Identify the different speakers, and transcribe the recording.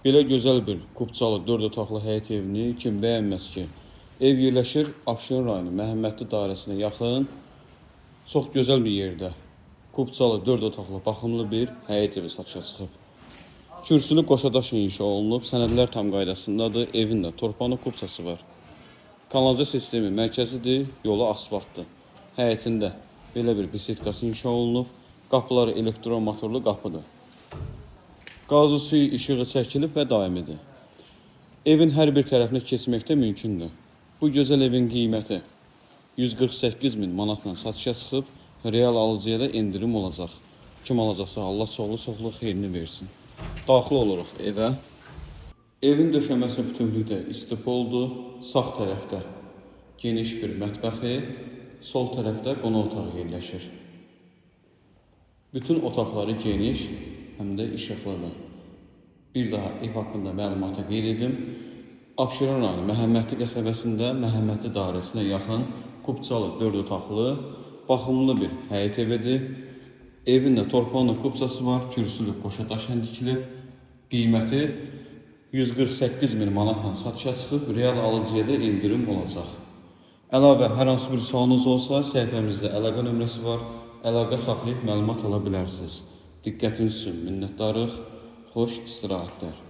Speaker 1: Belə gözəl bir kubçalı 4 otaqlı həyət evini kim bəyənməz ki? Ev yerləşir Abşeron rayonu Məhəmmədli dairəsinə yaxın, çox gözəl bir yerdə. Kubçalı 4 otaqlı baxımlı bir həyət evi satışa çıxıb. Kürsülü qoşadaş inşa olunub, sənədlər tam qaydasındadır, evin də torpağının kubçası var. Kanalizasiya sistemi mərkəzidir, yolu asfaltdır. Həyətində belə bir bisetkası inşa olunub, qapıları elektron motorlu qapıdır. Qazı suyu işığı çəkilib və daimidir. Evin hər bir tərəfinə keçməkdə mümkündür. Bu gözəl evin qiyməti 148 min manatla satışa çıxıb, real alıcıya da endirim olacaq. Kim alacaqsa Allah çoxlu xeyrini versin. Daxil oluruq evə. Evin döşəməsi bütünlükdə istipoldur. Sağ tərəfdə geniş bir mətbəxi, sol tərəfdə qonaq otağı yerləşir. Bütün otaqları geniş, həm də işıqlıdır. Bir daha ev haqqında məlumatı qeyd edim. Abşeron rayonu Məhəmmədli qəsəbəsində Məhəmmədli dairəsinə yaxın kubçalı 4 otaqlı, baxımlı bir həyət evidir. Evin də torpağının kubçası var, kürsülü qoşadaş dikilib. Qiyməti 148 min manatla satışa çıxıb, real alıcıya da endirim olacaq. Əlavə hər hansı bir sualınız olsa, səhifəmizdə əlaqə nömrəsi var. Əlaqə saxlayıb məlumat ala bilərsiniz. Diqqətiniz üçün minnətdarıq. Xoş istirahətlər.